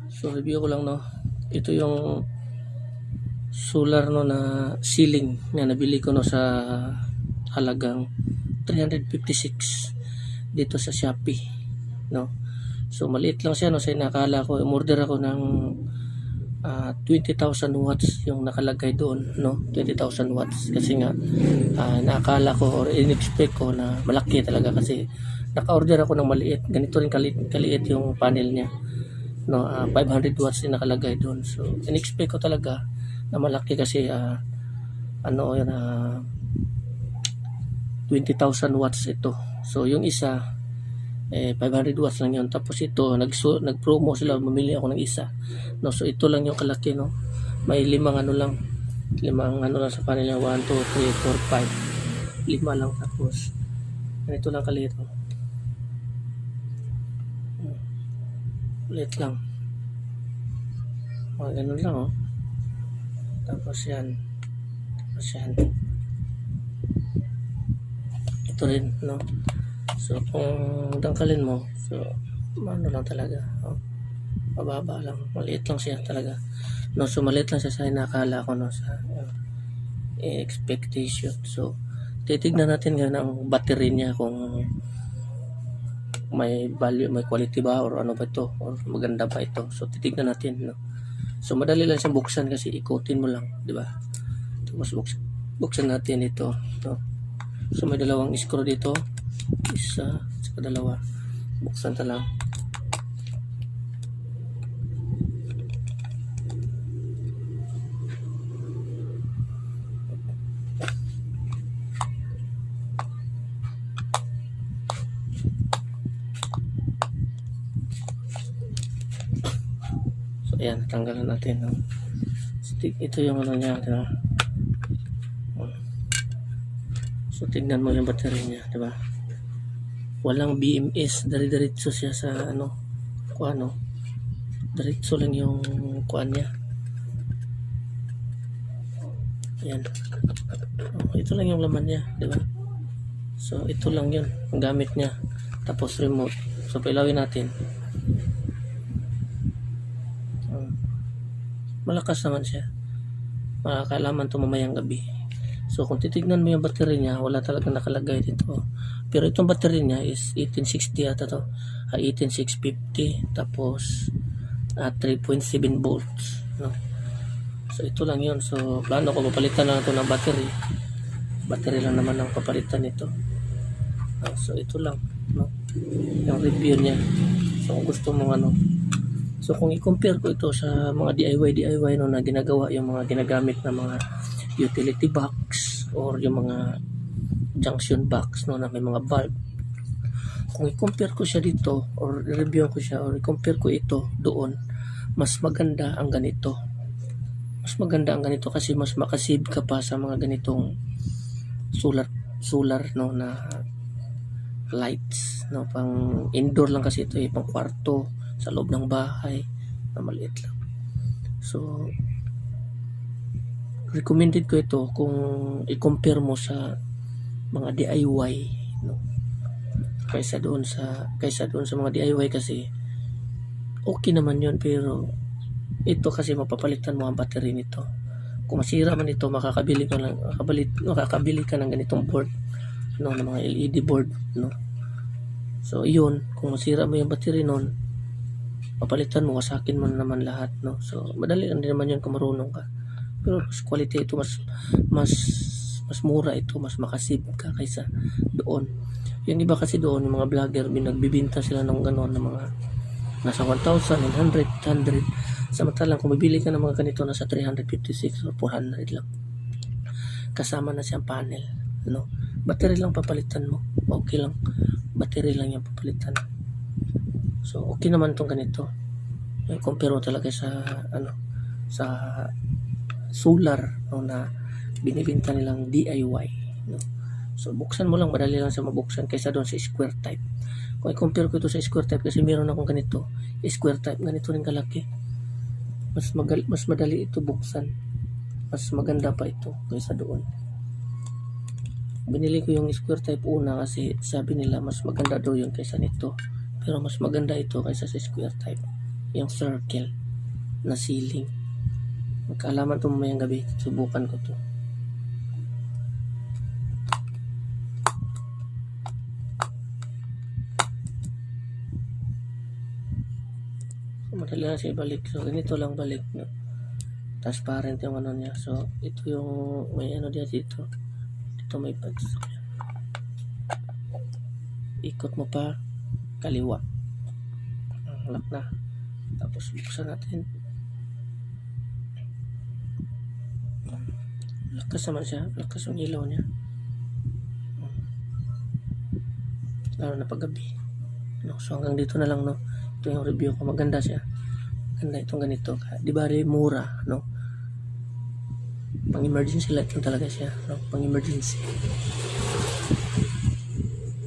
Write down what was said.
So review ko lang, no. Ito yung solar, no, na ceiling na nabili ko, no, sa halagang 356 dito sa Shopee, no. So maliit lang siya, no. Sa nakala ko, umorder ako ng 20,000 watts yung nakalagay doon, no. 20,000 watts kasi nga nakakala ko or in-expect ko na malaki talaga kasi naka-order ako ng maliit. Ganito rin kaliit yung panel niya, no. 500 watts din nakalagay doon. So in-expect ko talaga na malaki kasi 20,000 watts ito. So yung isa 500 watts lang yun. Tapos ito nag-promo sila, mamili ako ng isa, no. So ito lang yung kalaki, no. May limang ano lang sa panel niya, 1, 2, 3, 4, 5, 5 lang. Tapos ganito lang kaliit, no. Ulit lang ganun lang, oh. Tapos yan ito rin, no. So kung dangkalin mo, so ano lang talaga, oh, mababa lang, maliit lang siya talaga, no. So maliit lang siya sa nakala ko, no, sa expectation. So titignan natin ngayon ang battery niya kung may value, may quality ba, or ano ba ito, or maganda ba ito. So titignan natin, no. So madali lang siyang buksan kasi ikutin mo lang, di ba? Tapos buksan natin ito, no. So may dalawang screw dito, isa saka dalawa, buksan ta lang. So ayan, tanggalan natin, no. Ito yung ano niya, diba? So tignan mo yung battery niya, diba? Walang BMS, diretso siya sa diretso lang yung kuan niya. Ayan. Ito lang yung laman niya, diba? So ito lang yun ang gamit niya. Tapos remote. So pailawin natin. Malakas naman siya. Makakalaman to mamayang gabi. So kung titignan mo yung battery niya, wala talagang nakalagay dito. Pero itong battery niya is 18660 ata to. 18650, tapos 3.7 volts, no. So ito lang yun. So plano ko papalitan lang ito ng battery. Battery lang naman ang papalitan nito. So ito lang, no, yung review niya. So kung gusto mong so kung i-compare ko ito sa mga DIY, no, na ginagawa, yung mga ginagamit na mga utility box or yung mga junction box, no, na may mga bulb. Kung i-compare ko siya dito or review ko siya or i-compare ko ito doon, mas maganda ang ganito. Mas maganda ang ganito kasi mas makasave ka pa sa mga ganitong solar, no, na lights, no. Pang indoor lang kasi ito, pang kwarto, sa loob ng bahay na maliit lang. So recommended ko ito kung i-compare mo sa mga DIY, no, kaysa doon sa mga DIY kasi okay naman yun, pero ito kasi mapapalitan mo ang battery nito. Kung masira man ito, makakabili ka ng ganitong board, no, ng mga LED board, no. So yun, kung masira mo yung battery nun, papalitan mo, wasakin mo naman lahat, no. So madali lang din naman yun kung marunong ka. Pero mas quality ito, mas mura ito, mas makasave ka kaysa doon. Yung iba kasi doon, yung mga vlogger, nagbibinta sila ng gano'n, ng mga nasa 1,900, 100. Samantalang kung bibili ka ng mga ganito, nasa 356 or 400 lang. Kasama na siyang panel, no. Battery lang papalitan mo, okay lang. Battery lang yung papalitan. So okay naman itong ganito. Compare mo talaga sa sa solar, no, na binibenta nilang DIY, no. So buksan mo lang, madali lang sa mabuksan kaysa doon sa square type. Kung i-compare ko ito sa square type, kasi meron akong ganito, square type, ganito rin kalaki. Mas madali ito buksan. Mas maganda pa ito kaysa doon. Binili ko yung square type una kasi sabi nila mas maganda daw yun kaysa nito. Pero mas maganda ito kaysa sa square type, yung circle. na ceiling. Magkaalaman to mamayang gabi. Subukan ko to. So, madali lang siya ibalik. So, ganito lang balik. No? Transparent yung ano niya. So, ito yung may ano dito. Dito may pads. Ikot mo pa kaliwa. Lock na. Tapos buksan natin. Lakas naman siya. Lakas yung ilaw niya. Lalo na paggabi. No? So hanggang dito na lang, no. Ito yung review ko. Maganda siya. Maganda itong ganito. Di ba rin mura, no? Pang emergency light lang talaga siya, no? Pang emergency.